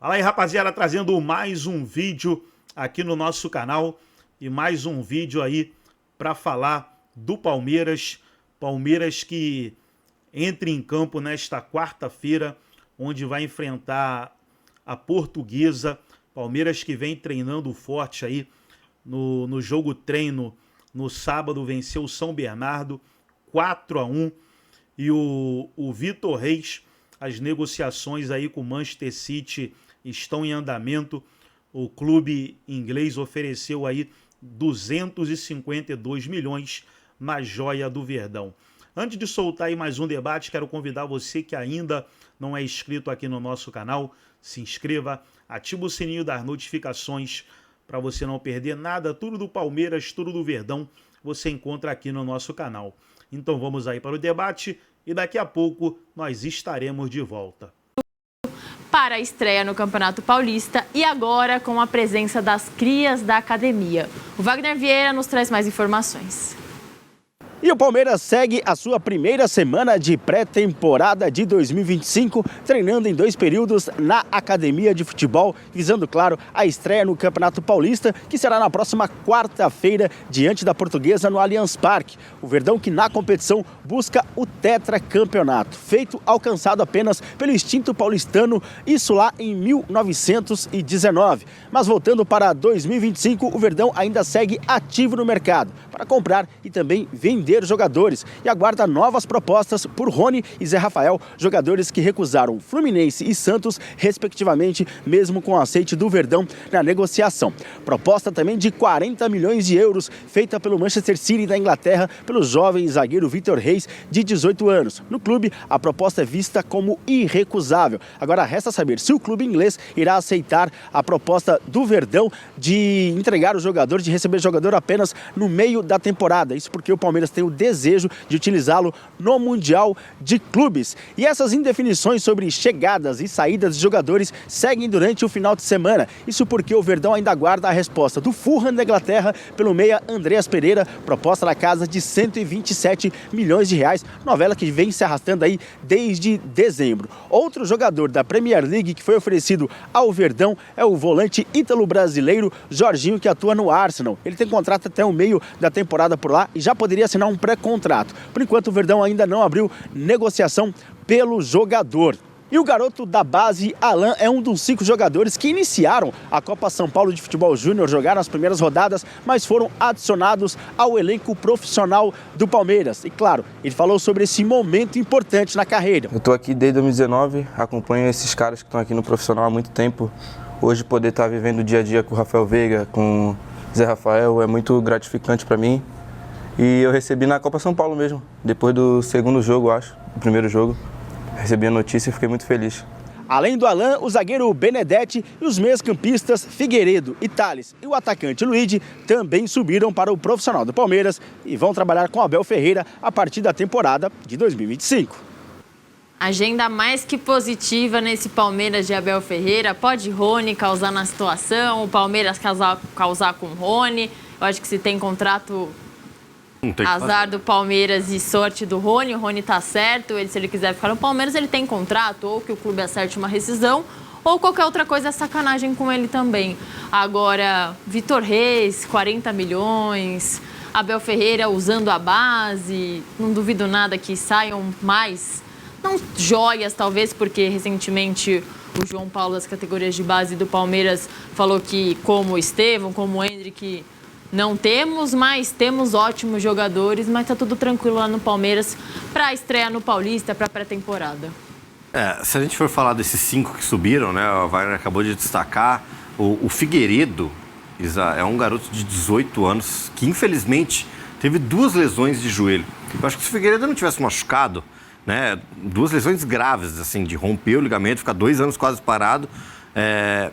Fala aí, rapaziada, trazendo mais um vídeo aqui no nosso canal e mais um vídeo aí para falar do Palmeiras. Palmeiras que entra em campo nesta quarta-feira, onde vai enfrentar a Portuguesa. Palmeiras que vem treinando forte aí no jogo treino no sábado, venceu o São Bernardo 4-1. E o Vitor Reis, as negociações aí com o Manchester City estão em andamento. O clube inglês ofereceu aí 252 milhões na joia do Verdão. Antes de soltar aí mais um debate, quero convidar você que ainda não é inscrito aqui no nosso canal, se inscreva, ativa o sininho das notificações para você não perder nada. Tudo do Palmeiras, tudo do Verdão, você encontra aqui no nosso canal. Então vamos aí para o debate e daqui a pouco nós estaremos de volta. Para a estreia no Campeonato Paulista e agora com a presença das crias da academia. O Wagner Vieira nos traz mais informações. E o Palmeiras segue a sua primeira semana de pré-temporada de 2025, treinando em 2 períodos na Academia de Futebol, visando, claro, a estreia no Campeonato Paulista, que será na próxima quarta-feira, diante da Portuguesa no Allianz Parque. O Verdão que na competição busca o tetracampeonato, feito alcançado apenas pelo extinto paulistano, isso lá em 1919. Mas voltando para 2025, o Verdão ainda segue ativo no mercado, para comprar e também vender jogadores e aguarda novas propostas por Rony e Zé Rafael, jogadores que recusaram Fluminense e Santos, respectivamente, mesmo com o aceite do Verdão na negociação. Proposta também de 40 milhões de euros, feita pelo Manchester City da Inglaterra, pelo jovem zagueiro Vitor Reis, de 18 anos. No clube, a proposta é vista como irrecusável. Agora resta saber se o clube inglês irá aceitar a proposta do Verdão de entregar o jogador, de receber o jogador apenas no meio da temporada. Isso porque o Palmeiras tem o desejo de utilizá-lo no Mundial de Clubes. E essas indefinições sobre chegadas e saídas de jogadores seguem durante o final de semana. Isso porque o Verdão ainda aguarda a resposta do Fulham da Inglaterra pelo meia Andreas Pereira, proposta na casa de 127 milhões de reais, novela que vem se arrastando aí desde dezembro. Outro jogador da Premier League que foi oferecido ao Verdão é o volante ítalo-brasileiro Jorginho, que atua no Arsenal. Ele tem contrato até o meio da temporada por lá e já poderia assinar um pré-contrato. Por enquanto, o Verdão ainda não abriu negociação pelo jogador. E o garoto da base, Alan, é um dos 5 jogadores que iniciaram a Copa São Paulo de Futebol Júnior, jogaram as primeiras rodadas, mas foram adicionados ao elenco profissional do Palmeiras. E claro, ele falou sobre esse momento importante na carreira. Eu estou aqui desde 2019, acompanho esses caras que estão aqui no profissional há muito tempo. Hoje poder estar vivendo o dia a dia com o Rafael Veiga, com o Zé Rafael, é muito gratificante para mim. E eu recebi na Copa São Paulo mesmo, depois do segundo jogo, acho, do primeiro jogo. Recebi a notícia e fiquei muito feliz. Além do Alan, o zagueiro Benedetti e os meias-campistas Figueiredo e Thales e o atacante Luigi também subiram para o profissional do Palmeiras e vão trabalhar com Abel Ferreira a partir da temporada de 2025. Agenda mais que positiva nesse Palmeiras de Abel Ferreira. Pode Rony causar na situação, o Palmeiras causar com Rony. Eu acho que se tem contrato... Azar do Palmeiras e sorte do Rony. O Rony tá certo, se ele quiser ficar no Palmeiras, ele tem contrato, ou que o clube acerte uma rescisão, ou qualquer outra coisa é sacanagem com ele também. Agora, Vitor Reis, 40 milhões, Abel Ferreira usando a base, não duvido nada que saiam mais, não joias talvez, porque recentemente o João Paulo das categorias de base do Palmeiras falou que como o Estevão, como o Hendrick, não temos, mas temos ótimos jogadores, mas tá tudo tranquilo lá no Palmeiras para estrear no Paulista, para pré-temporada. Se a gente for falar desses 5 que subiram, né, o Wagner acabou de destacar, o Figueiredo é um garoto de 18 anos que, infelizmente, teve 2 lesões de joelho. Eu acho que se o Figueiredo não tivesse machucado, né, 2 lesões graves, assim, de romper o ligamento, ficar 2 anos quase parado,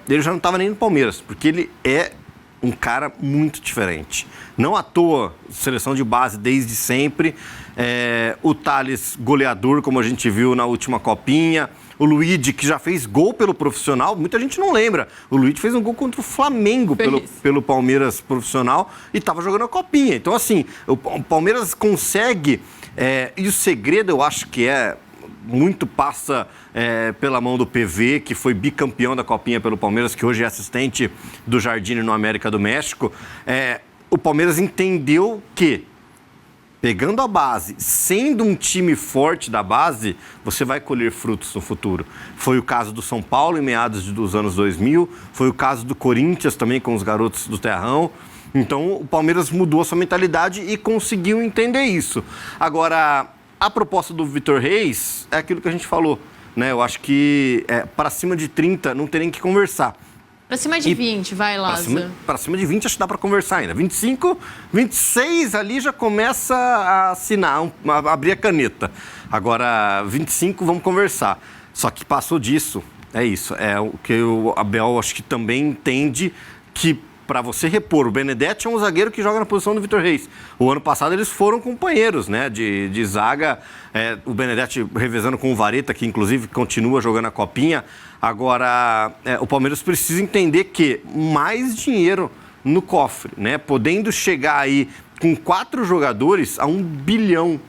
ele já não estava nem no Palmeiras, porque ele é um cara muito diferente. Não à toa, seleção de base desde sempre. O Thales, goleador, como a gente viu na última Copinha. O Luigi, que já fez gol pelo profissional. Muita gente não lembra. O Luigi fez um gol contra o Flamengo pelo Palmeiras profissional e estava jogando a Copinha. Então, assim, o Palmeiras consegue... e o segredo, eu acho que muito passa pela mão do PV, que foi bicampeão da Copinha pelo Palmeiras, que hoje é assistente do Jardine no América do México. O Palmeiras entendeu que, pegando a base, sendo um time forte da base, você vai colher frutos no futuro. Foi o caso do São Paulo em meados dos anos 2000, foi o caso do Corinthians também com os garotos do Terrão. Então, o Palmeiras mudou a sua mentalidade e conseguiu entender isso. Agora, a proposta do Vitor Reis é aquilo que a gente falou, né? Eu acho que para cima de 30 não tem nem que conversar. Pra cima de 20, vai, Lázaro. Pra cima de 20 acho que dá pra conversar ainda. 25, 26 ali já começa a assinar, a abrir a caneta. Agora, 25 vamos conversar. Só que passou disso, é isso. É o que o Abel acho que também entende que para você repor, o Benedetti é um zagueiro que joga na posição do Vitor Reis. O ano passado eles foram companheiros, né, de zaga. O Benedetti revezando com o Vareta, que inclusive continua jogando a Copinha. Agora, o Palmeiras precisa entender que mais dinheiro no cofre, né, podendo chegar aí com 4 jogadores a 1 bilhão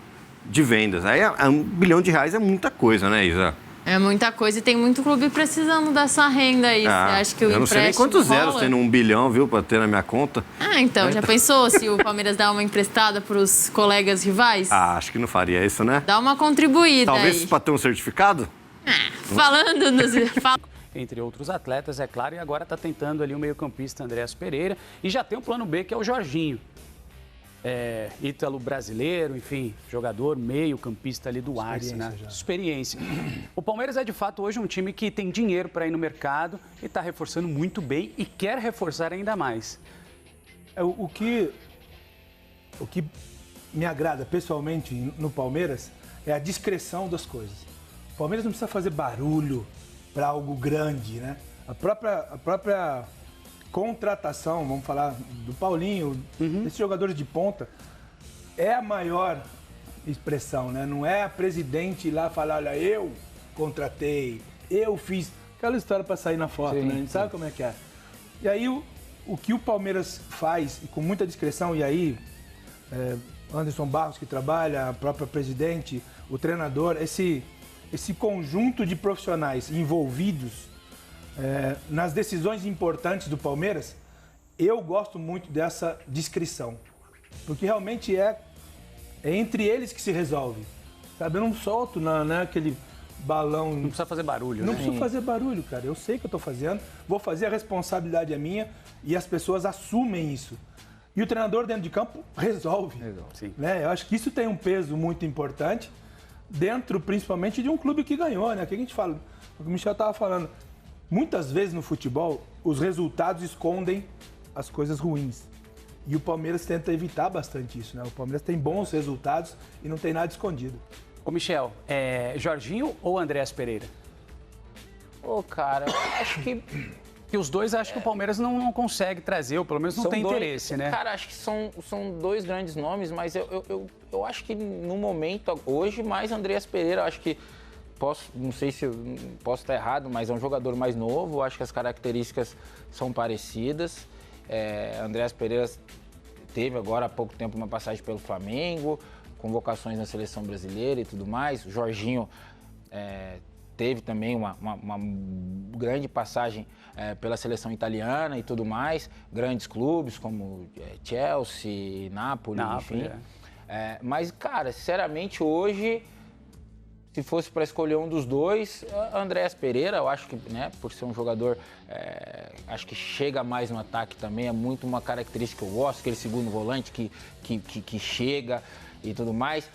de vendas. Aí 1 bilhão de reais é muita coisa, né, Isa? É muita coisa e tem muito clube precisando dessa renda aí. Você acha que o empréstimo eu não sei nem quantos zeros rola? tem no 1 bilhão, viu, para ter na minha conta. Então, já pensou se o Palmeiras dá uma emprestada para os colegas rivais? Acho que não faria isso, né? Dá uma contribuída Talvez aí. para ter um certificado? Falando nos... Entre outros atletas, é claro, e agora está tentando ali o meio-campista Andréas Pereira e já tem um plano B, que é o Jorginho. Ítalo brasileiro, enfim, jogador meio-campista ali do Arce, né? Experiência. O Palmeiras é de fato hoje um time que tem dinheiro para ir no mercado e está reforçando muito bem e quer reforçar ainda mais. O que me agrada pessoalmente no Palmeiras é a discrição das coisas. O Palmeiras não precisa fazer barulho para algo grande, né? A própria contratação, vamos falar do Paulinho, desses jogadores de ponta, é a maior expressão, né? Não é a presidente ir lá falar, olha, eu contratei, eu fiz. Aquela história para sair na foto, né? A gente sabe como é que é. E aí, o que o Palmeiras faz, e com muita discrição, e aí, Anderson Barros que trabalha, a própria presidente, o treinador, esse conjunto de profissionais envolvidos nas decisões importantes do Palmeiras, eu gosto muito dessa discrição. Porque realmente é entre eles que se resolve. Sabe, eu não solto aquele balão... Não precisa fazer barulho, Não né? preciso fazer barulho, cara. Eu sei que eu estou fazendo, vou fazer, a responsabilidade é minha e as pessoas assumem isso. E o treinador dentro de campo resolve. Sim. Né? Eu acho que isso tem um peso muito importante dentro, principalmente, de um clube que ganhou, né? Que a gente fala, o que o Michel estava falando. Muitas vezes no futebol, os resultados escondem as coisas ruins. E o Palmeiras tenta evitar bastante isso, né? O Palmeiras tem bons resultados e não tem nada escondido. Ô, Michel, Jorginho ou Andréas Pereira? Cara, acho que... Que os dois acham que o Palmeiras não consegue trazer, ou pelo menos não tem interesse, né? Cara, acho que são 2 grandes nomes, mas eu acho que no momento, hoje, mais Andréas Pereira, acho que não sei se eu posso estar errado, mas é um jogador mais novo, acho que as características são parecidas. Andréas Pereira teve agora há pouco tempo uma passagem pelo Flamengo, convocações na seleção brasileira e tudo mais. O Jorginho teve também uma grande passagem pela seleção italiana e tudo mais, grandes clubes como Chelsea, Napoli, enfim. Mas, cara, sinceramente, hoje, se fosse para escolher um dos dois, Andréas Pereira, eu acho que, né, por ser um jogador, acho que chega mais no ataque também, é muito uma característica que eu gosto, aquele segundo volante que chega e tudo mais.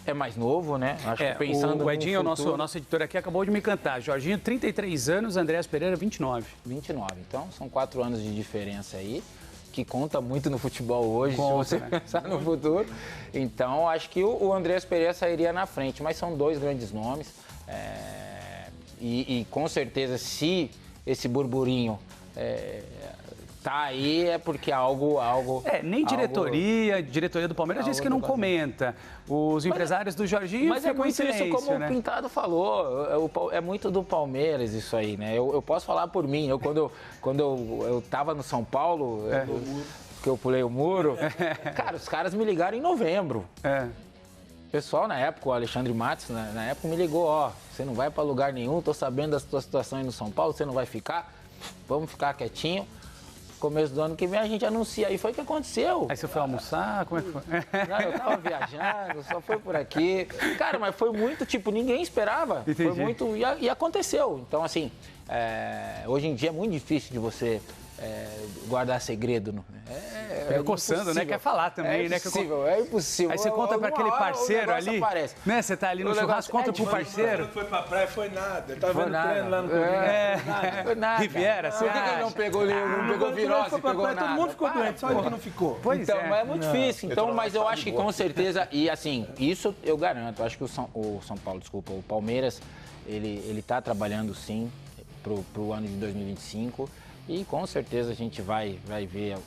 É mais novo, né? Acho que pensando o Edinho, no futuro... nosso editor aqui, acabou de me cantar. Jorginho, 33 anos, Andréas Pereira, 29. 29. Então, são 4 anos de diferença aí, que conta muito no futebol hoje, Conta, se você pensar no futuro. Então, acho que o Andréas Pereira sairia na frente, mas são 2 grandes nomes. E com certeza, se esse burburinho tá aí, é porque algo nem diretoria do Palmeiras disse que não comenta. Os empresários do Jorginho mas ficam em muito silêncio, isso, como né? o Pintado falou, é muito do Palmeiras isso aí, né? Eu posso falar por mim, quando eu tava no São Paulo, que eu pulei o muro, cara, os caras me ligaram em novembro. pessoal na época, o Alexandre Matos, na época me ligou, ó, você não vai para lugar nenhum, tô sabendo da tua situação aí no São Paulo, você não vai ficar, vamos ficar quietinho. Começo do ano que vem a gente anuncia, aí foi o que aconteceu. Aí você foi almoçar, como é que foi? Não, eu tava viajando, só foi por aqui. Cara, mas foi muito, tipo, ninguém esperava. Entendi. Foi muito, e aconteceu. Então, assim, hoje em dia é muito difícil de você guardar segredo. Coçando, né? Quer falar também, né? É impossível. Aí você conta pra aquele parceiro ali, aparece. né? Você tá ali no churrasco, conta pro parceiro. Não foi pra praia, foi nada. Ele tava Foi vendo nada. treino lá no Corinthians. Foi nada. Riviera, Por que ele não pegou virose, foi pra pegou praia, nada? todo mundo ficou doente, só ele que não ficou. Pois Então, é. mas é muito difícil. Então, mas eu acho que com certeza, e assim, isso eu garanto, eu acho que o Palmeiras, ele tá trabalhando sim pro ano de 2025 e com certeza a gente vai ver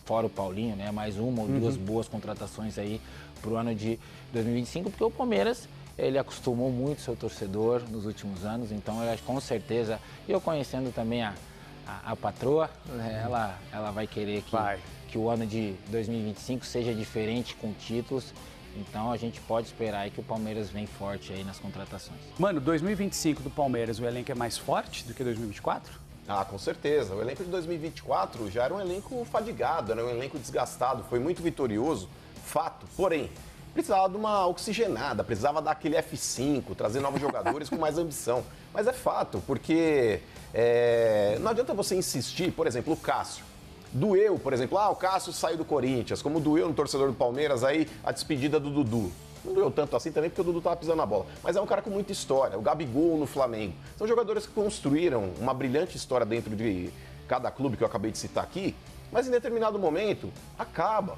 fora o Paulinho, né? Mais uma ou duas boas contratações aí pro ano de 2025, porque o Palmeiras, ele acostumou muito seu torcedor nos últimos anos, então eu acho que com certeza, eu conhecendo também a patroa, né, ela vai querer que o ano de 2025 seja diferente com títulos, então a gente pode esperar aí que o Palmeiras vem forte aí nas contratações. Mano, 2025 do Palmeiras, o elenco é mais forte do que 2024? Ah, com certeza. O elenco de 2024 já era um elenco fadigado, era um elenco desgastado, foi muito vitorioso, fato. Porém, precisava de uma oxigenada, precisava dar aquele F5, trazer novos jogadores com mais ambição. Mas é fato, porque não adianta você insistir, por exemplo, o Cássio. Doeu, por exemplo, o Cássio saiu do Corinthians, como doeu no torcedor do Palmeiras aí a despedida do Dudu. Não doeu tanto assim também porque o Dudu tava pisando na bola. Mas é um cara com muita história. O Gabigol no Flamengo. São jogadores que construíram uma brilhante história dentro de cada clube que eu acabei de citar aqui. Mas em determinado momento, acaba.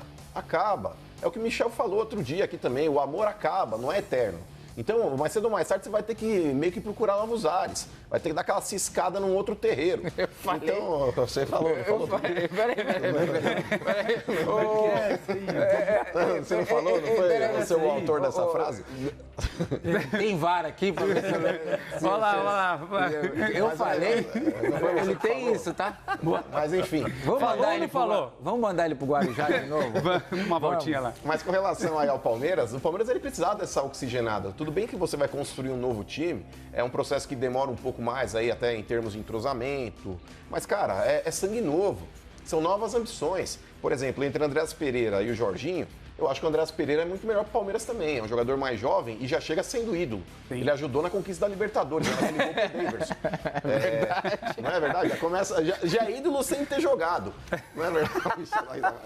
É o que o Michel falou outro dia aqui também. O amor acaba, não é eterno. Então, mais cedo ou mais tarde, você vai ter que meio que procurar novos ares. Vai ter que dar aquela ciscada num outro terreiro. Eu falei. Então, você falou. Peraí. Você não falou? Não foi você o autor dessa frase? Tem VAR aqui pra ver se... Olha lá. Eu falei, ele tem isso, tá? Mas enfim. Vamos mandar ele pro Guarujá de novo? Uma voltinha lá. Mas com relação aí ao Palmeiras, o Palmeiras ele precisava dessa oxigenada. Tudo bem que você vai construir um novo time, é um processo que demora um pouco mais aí, até em termos de entrosamento. Mas, cara, é sangue novo. São novas ambições. Por exemplo, entre o Andrés Pereira e o Jorginho, eu acho que o Andrés Pereira é muito melhor para o Palmeiras também. É um jogador mais jovem e já chega sendo ídolo. Sim. Ele ajudou na conquista da Libertadores, naquele gol pro Daverson. Não é verdade? Já é ídolo sem ter jogado. Não é verdade?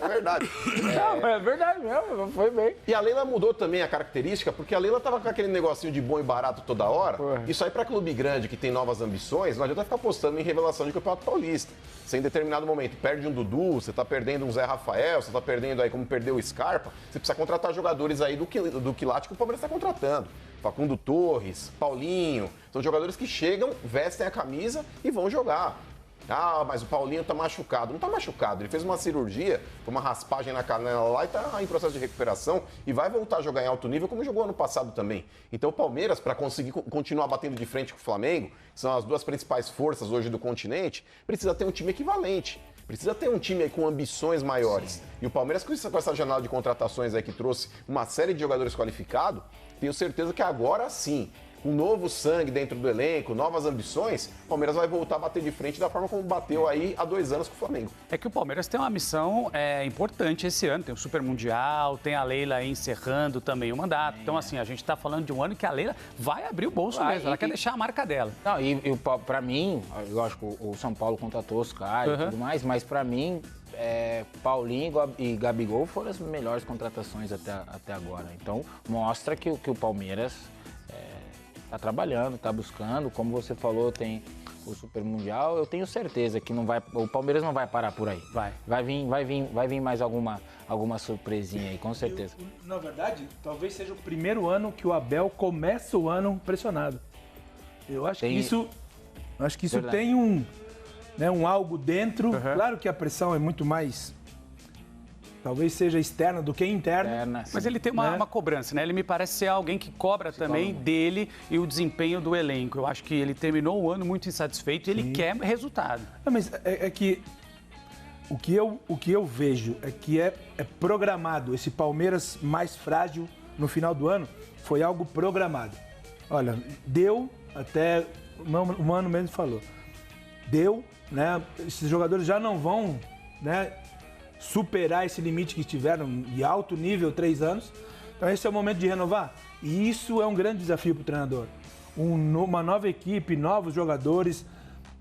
É verdade. Não, é verdade mesmo, foi bem. E a Leila mudou também a característica, porque a Leila tava com aquele negocinho de bom e barato toda hora. Isso aí para clube grande que tem novas ambições, não adianta ficar apostando em revelação de Campeonato Paulista. Você em determinado momento perde um Dudu, você tá perdendo um Zé Rafael, você tá perdendo aí como perdeu o Scarpa, você precisa contratar jogadores aí do quilate que o Palmeiras está contratando. Facundo Torres, Paulinho, são jogadores que chegam, vestem a camisa e vão jogar. Ah, mas o Paulinho tá machucado. Não tá machucado, ele fez uma cirurgia, uma raspagem na canela lá e tá em processo de recuperação e vai voltar a jogar em alto nível como jogou ano passado também. Então o Palmeiras, para conseguir continuar batendo de frente com o Flamengo, que são as duas principais forças hoje do continente, precisa ter um time equivalente. Precisa ter um time aí com ambições maiores. Sim. E o Palmeiras, com essa janela de contratações aí que trouxe uma série de jogadores qualificados, tenho certeza que agora sim, com novo sangue dentro do elenco, novas ambições, o Palmeiras vai voltar a bater de frente da forma como bateu aí há 2 anos com o Flamengo. É que o Palmeiras tem uma missão importante esse ano, tem o Super Mundial, tem a Leila aí encerrando também o mandato. Então, assim, a gente está falando de um ano que a Leila vai abrir o bolso mesmo, ela quer deixar a marca dela. Não, pra mim, lógico, o São Paulo contratou os caras e tudo mais, mas pra mim, Paulinho e Gabigol foram as melhores contratações até agora. Então, mostra que o Palmeiras está trabalhando, está buscando. Como você falou, tem o Super Mundial. Eu tenho certeza que o Palmeiras não vai parar por aí. Vai vir mais alguma surpresinha aí, com certeza. Na verdade, talvez seja o primeiro ano que o Abel começa o ano pressionado. Eu acho que isso verdade. Tem um algo dentro. Claro que a pressão é muito mais... Talvez seja externa do que interna. Mas ele tem uma cobrança, né? Ele me parece ser alguém que cobra também dele e o desempenho do elenco. Eu acho que ele terminou o ano muito insatisfeito e ele quer resultado. Não, mas é que o que eu vejo é que é programado esse Palmeiras mais frágil no final do ano, foi algo programado. Olha, deu, até o Mano mesmo falou, deu, né? Esses jogadores já não vão, né, superar esse limite que tiveram de alto nível, 3 anos. Então esse é o momento de renovar. E isso é um grande desafio para o treinador. Uma nova equipe, novos jogadores,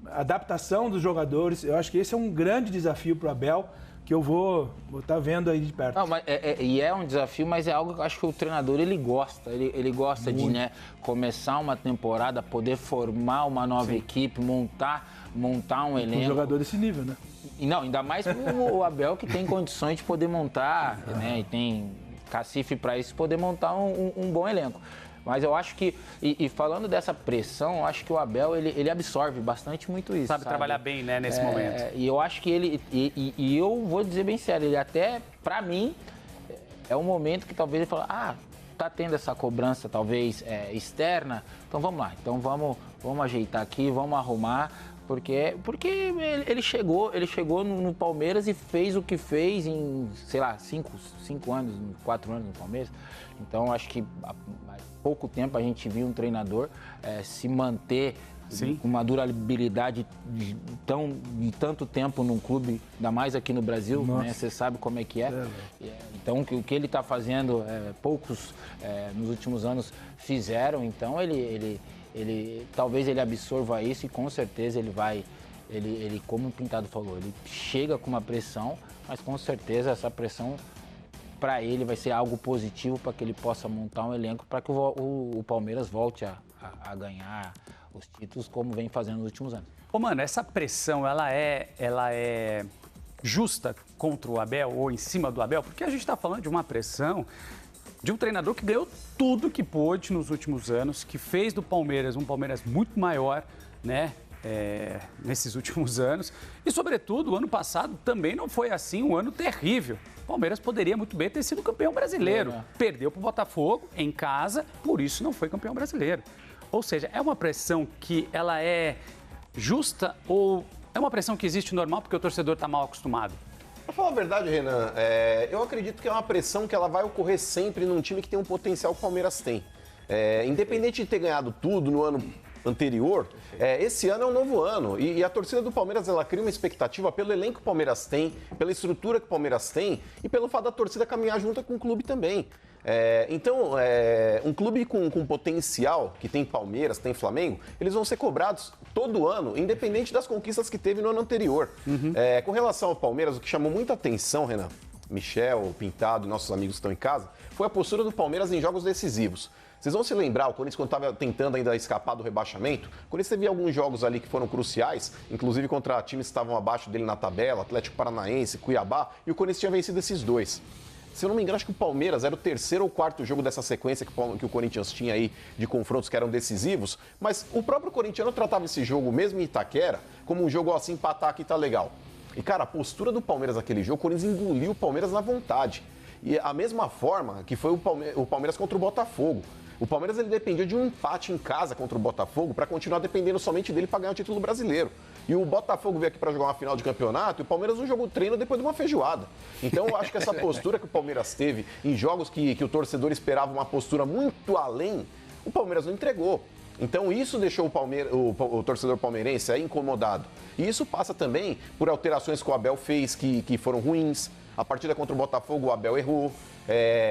adaptação dos jogadores. Eu acho que esse é um grande desafio para o Abel, que eu vou estar vendo aí de perto. Não, mas é um desafio, mas é algo que eu acho que o treinador ele gosta. Ele gosta de, né, começar uma temporada, poder formar uma nova equipe, montar um elenco. Um jogador desse nível, né? E não, ainda mais o Abel, que tem condições de poder montar, né? E tem cacife para isso, poder montar um bom elenco. Mas eu acho que, e falando dessa pressão, eu acho que o Abel, ele absorve bastante muito isso. Sabe trabalhar bem, né, nesse momento. E eu acho que ele, e eu vou dizer bem sério, ele até, pra mim, é um momento que talvez ele fala, tá tendo essa cobrança, talvez, externa, então vamos lá, então vamos ajeitar aqui, vamos arrumar, porque ele chegou no Palmeiras e fez o que fez em, sei lá, 5 anos, 4 anos no Palmeiras. Então, acho que há pouco tempo a gente viu um treinador se manter com uma durabilidade de tanto tempo num clube, ainda mais aqui no Brasil, né? Você sabe como é que é. Então, o que ele está fazendo, poucos nos últimos anos fizeram. Então, talvez ele absorva isso e com certeza ele vai, como o Pintado falou, ele chega com uma pressão, mas com certeza essa pressão para ele vai ser algo positivo para que ele possa montar um elenco para que o Palmeiras volte a ganhar os títulos como vem fazendo nos últimos anos. Ô, mano, essa pressão, ela é justa contra o Abel ou em cima do Abel? Porque a gente está falando de uma pressão de um treinador que ganhou tudo que pôde nos últimos anos, que fez do Palmeiras um Palmeiras muito maior, né? Nesses últimos anos. E, sobretudo, o ano passado também não foi assim um ano terrível. O Palmeiras poderia muito bem ter sido campeão brasileiro. Perdeu para o Botafogo em casa, por isso não foi campeão brasileiro. Ou seja, é uma pressão que ela é justa ou é uma pressão que existe normal porque o torcedor está mal acostumado? Pra falar a verdade, Renan, eu acredito que é uma pressão que ela vai ocorrer sempre num time que tem um potencial que o Palmeiras tem. Independente de ter ganhado tudo no ano anterior, esse ano é um novo ano e a torcida do Palmeiras ela cria uma expectativa pelo elenco que o Palmeiras tem, pela estrutura que o Palmeiras tem e pelo fato da torcida caminhar junto com o clube também. Então, um clube com potencial, que tem Palmeiras, tem Flamengo, eles vão ser cobrados todo ano, independente das conquistas que teve no ano anterior. Com relação ao Palmeiras, o que chamou muita atenção, Renan, Michel, Pintado e nossos amigos que estão em casa, foi a postura do Palmeiras em jogos decisivos. Vocês vão se lembrar, o Corinthians, quando estava tentando ainda escapar do rebaixamento, o Corinthians teve alguns jogos ali que foram cruciais, inclusive contra times que estavam abaixo dele na tabela, Atlético Paranaense, Cuiabá, e o Corinthians tinha vencido esses dois. Se eu não me engano, acho que o Palmeiras era o 3º ou 4º jogo dessa sequência que o Corinthians tinha aí de confrontos que eram decisivos, mas o próprio corintiano tratava esse jogo, mesmo em Itaquera, como um jogo assim, empatar aqui tá legal. E, cara, a postura do Palmeiras naquele jogo, o Corinthians engoliu o Palmeiras na vontade. E a mesma forma que foi o Palmeiras contra o Botafogo. O Palmeiras ele dependia de um empate em casa contra o Botafogo para continuar dependendo somente dele para ganhar o título brasileiro. E o Botafogo veio aqui para jogar uma final de campeonato e o Palmeiras não jogou treino depois de uma feijoada. Então eu acho que essa postura que o Palmeiras teve em jogos que o torcedor esperava uma postura muito além, o Palmeiras não entregou. Então isso deixou o torcedor palmeirense incomodado. E isso passa também por alterações que o Abel fez que foram ruins. A partida contra o Botafogo o Abel errou,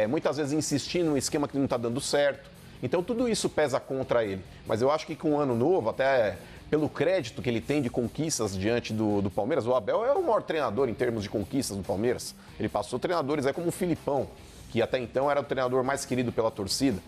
muitas vezes insistindo num esquema que não está dando certo. Então tudo isso pesa contra ele. Mas eu acho que com o ano novo, até pelo crédito que ele tem de conquistas diante do Palmeiras, o Abel é o maior treinador em termos de conquistas do Palmeiras. Ele passou treinadores como o Filipão, que até então era o treinador mais querido pela torcida.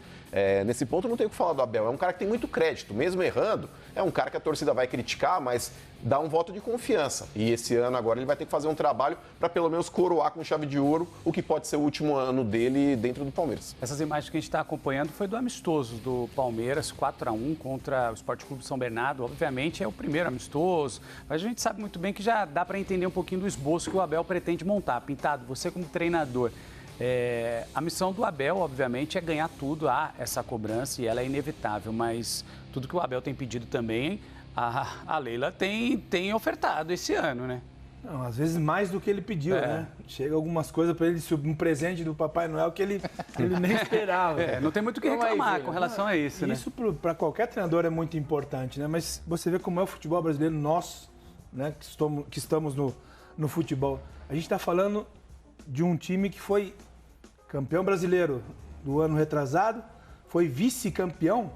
Nesse ponto não tem o que falar do Abel, é um cara que tem muito crédito, mesmo errando, é um cara que a torcida vai criticar, mas dá um voto de confiança. E esse ano agora ele vai ter que fazer um trabalho para pelo menos coroar com chave de ouro o que pode ser o último ano dele dentro do Palmeiras. Essas imagens que a gente está acompanhando foi do amistoso do Palmeiras, 4-1 contra o Sport Clube São Bernardo. Obviamente é o primeiro amistoso, mas a gente sabe muito bem que já dá para entender um pouquinho do esboço que o Abel pretende montar. Pintado, você como treinador, a missão do Abel, obviamente, é ganhar tudo, essa cobrança e ela é inevitável, mas tudo que o Abel tem pedido também, a Leila tem ofertado esse ano, né? Não, às vezes mais do que ele pediu, né? Chega algumas coisas para ele, um presente do Papai Noel que ele nem esperava. Não tem muito o que reclamar com relação a isso, né? Isso para qualquer treinador é muito importante, né? Mas você vê como é o futebol brasileiro, nós, né, que estamos no futebol. A gente está falando de um time que foi campeão brasileiro do ano retrasado, foi vice-campeão,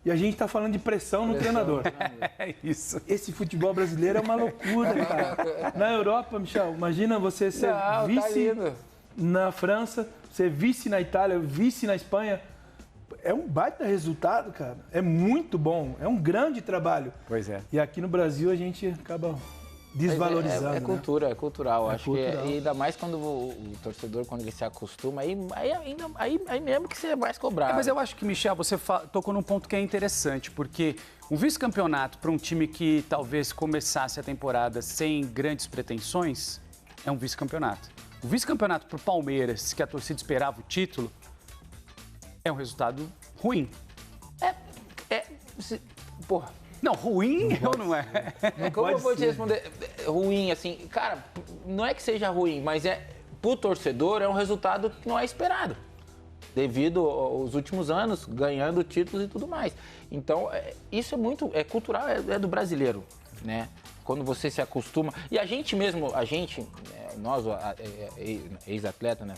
e a gente está falando de pressão no treinador. É isso. Esse futebol brasileiro é uma loucura, cara. Na Europa, Michel, imagina você ser vice na França, ser vice na Itália, vice na Espanha. É um baita resultado, cara. É muito bom, é um grande trabalho. Pois é. E aqui no Brasil a gente acaba desvalorizando. É cultura, né? é cultural. É Acho cultural. que ainda mais quando o torcedor, quando ele se acostuma, aí mesmo que você é mais cobrado. Mas eu acho que, Michel, você tocou num ponto que é interessante, porque um vice-campeonato para um time que talvez começasse a temporada sem grandes pretensões é um vice-campeonato. O vice-campeonato para o Palmeiras, que a torcida esperava o título, é um resultado ruim. Porra. Não, ruim ou não é? Como eu vou te responder? Ruim, assim, cara, não é que seja ruim, mas pro torcedor é um resultado que não é esperado. Devido aos últimos anos, ganhando títulos e tudo mais. Então, isso é muito, cultural, é do brasileiro, né? Quando você se acostuma. E a gente mesmo, nós, ex-atleta, né?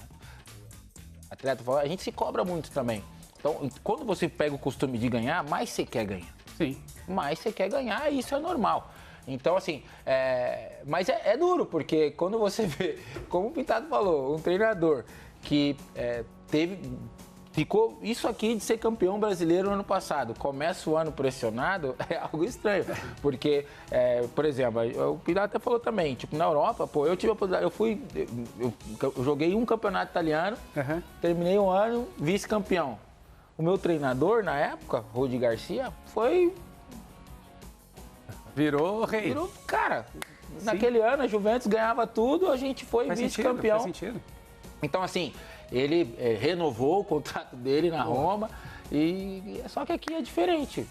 Atleta, a gente se cobra muito também. Então, quando você pega o costume de ganhar, mais você quer ganhar. Sim. Mas você quer ganhar e isso é normal. Então, assim, mas é duro, porque quando você vê, como o Pintado falou, um treinador que ficou isso aqui de ser campeão brasileiro no ano passado, começa o ano pressionado, é algo estranho. Porque, por exemplo, o Pintado até falou também, tipo, na Europa, pô, eu joguei um campeonato italiano, terminei o ano vice-campeão. O meu treinador, na época, Rudi Garcia, virou rei. Cara, naquele ano a Juventus ganhava tudo, a gente foi vice-campeão. Faz sentido. Então, assim, ele renovou o contrato dele na Roma, só que aqui é diferente.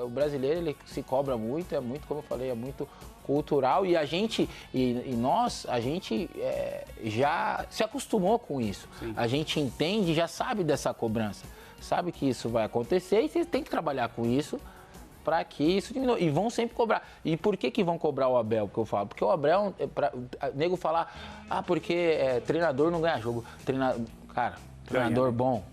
O brasileiro, ele se cobra muito, é muito, como eu falei, é muito cultural e a gente já se acostumou com isso. Sim. A gente entende, já sabe dessa cobrança, sabe que isso vai acontecer e você tem que trabalhar com isso para que isso diminua. E vão sempre cobrar. E por que vão cobrar o Abel? Porque eu falo, porque o Abel, nego falar, porque treinador não ganha jogo. Treinador bom.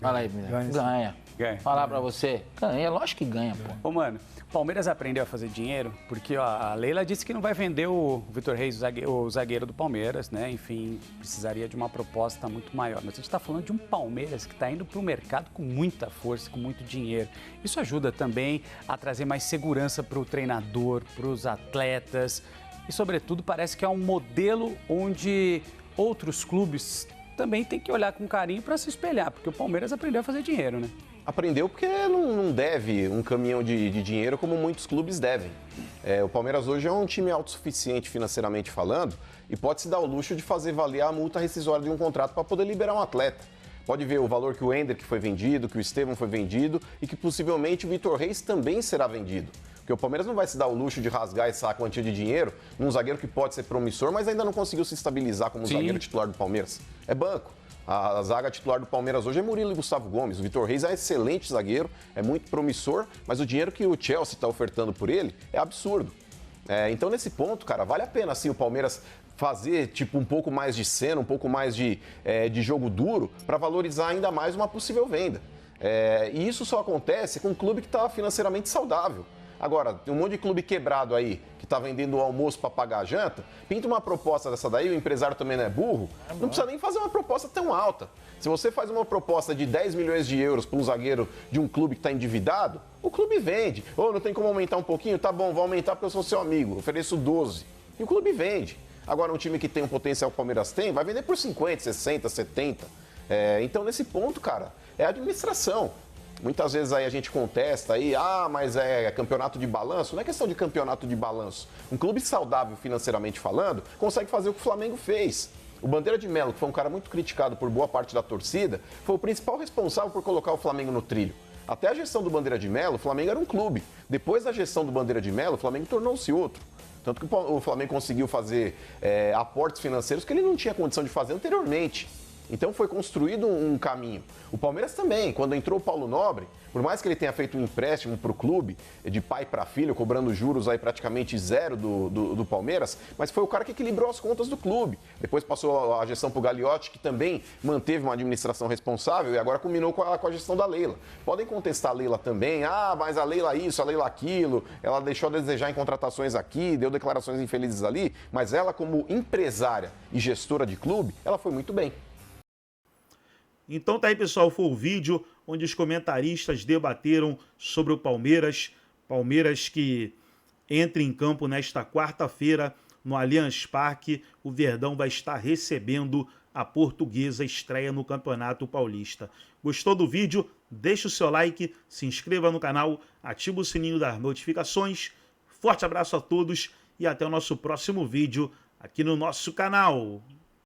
Fala aí, ganha. Falar pra você, ganha, lógico que ganha, pô. Ô, mano, o Palmeiras aprendeu a fazer dinheiro porque a Leila disse que não vai vender o Vitor Reis, o zagueiro do Palmeiras, né? Enfim, precisaria de uma proposta muito maior. Mas a gente está falando de um Palmeiras que está indo para o mercado com muita força, com muito dinheiro. Isso ajuda também a trazer mais segurança para o treinador, para os atletas. E, sobretudo, parece que é um modelo onde outros clubes também têm que olhar com carinho para se espelhar, porque o Palmeiras aprendeu a fazer dinheiro, né? Aprendeu porque não deve um caminhão de dinheiro como muitos clubes devem. O Palmeiras hoje é um time autossuficiente financeiramente falando e pode se dar o luxo de fazer valer a multa rescisória de um contrato para poder liberar um atleta. Pode ver o valor que o Ender foi vendido, que o Estevão foi vendido e que possivelmente o Vitor Reis também será vendido. Porque o Palmeiras não vai se dar o luxo de rasgar essa quantia de dinheiro num zagueiro que pode ser promissor, mas ainda não conseguiu se estabilizar como zagueiro titular do Palmeiras. É banco. A zaga titular do Palmeiras hoje é Murilo e Gustavo Gomes. O Vitor Reis é um excelente zagueiro, é muito promissor, mas o dinheiro que o Chelsea está ofertando por ele é absurdo. Então, nesse ponto, cara, vale a pena assim, o Palmeiras fazer tipo, um pouco mais de cena, um pouco mais de jogo duro para valorizar ainda mais uma possível venda. E isso só acontece com um clube que está financeiramente saudável. Agora, tem um monte de clube quebrado aí, que está vendendo o almoço para pagar a janta, pinta uma proposta dessa daí, o empresário também não é burro, não precisa nem fazer uma proposta tão alta. Se você faz uma proposta de 10 milhões de euros para um zagueiro de um clube que está endividado, o clube vende. Não tem como aumentar um pouquinho? Tá bom, vou aumentar porque eu sou seu amigo, ofereço 12. E o clube vende. Agora, um time que tem um potencial que o Palmeiras tem, vai vender por 50, 60, 70. Então, nesse ponto, cara, é a administração. Muitas vezes aí a gente contesta aí, mas é campeonato de balanço. Não é questão de campeonato de balanço. Um clube saudável financeiramente falando, consegue fazer o que o Flamengo fez. O Bandeira de Melo, que foi um cara muito criticado por boa parte da torcida, foi o principal responsável por colocar o Flamengo no trilho. Até a gestão do Bandeira de Melo, o Flamengo era um clube. Depois da gestão do Bandeira de Melo, o Flamengo tornou-se outro. Tanto que o Flamengo conseguiu fazer aportes financeiros que ele não tinha condição de fazer anteriormente. Então foi construído um caminho. O Palmeiras também, quando entrou o Paulo Nobre, por mais que ele tenha feito um empréstimo para o clube, de pai para filho, cobrando juros aí praticamente zero do Palmeiras, mas foi o cara que equilibrou as contas do clube. Depois passou a gestão para o Gagliotti, que também manteve uma administração responsável e agora culminou com a gestão da Leila. Podem contestar a Leila também, mas a Leila isso, a Leila aquilo, ela deixou a desejar em contratações aqui, deu declarações infelizes ali, mas ela como empresária e gestora de clube, ela foi muito bem. Então tá aí, pessoal, foi o vídeo onde os comentaristas debateram sobre o Palmeiras. Palmeiras que entra em campo nesta quarta-feira no Allianz Parque. O Verdão vai estar recebendo a Portuguesa, estreia no Campeonato Paulista. Gostou do vídeo? Deixa o seu like, se inscreva no canal, ativa o sininho das notificações. Forte abraço a todos e até o nosso próximo vídeo aqui no nosso canal.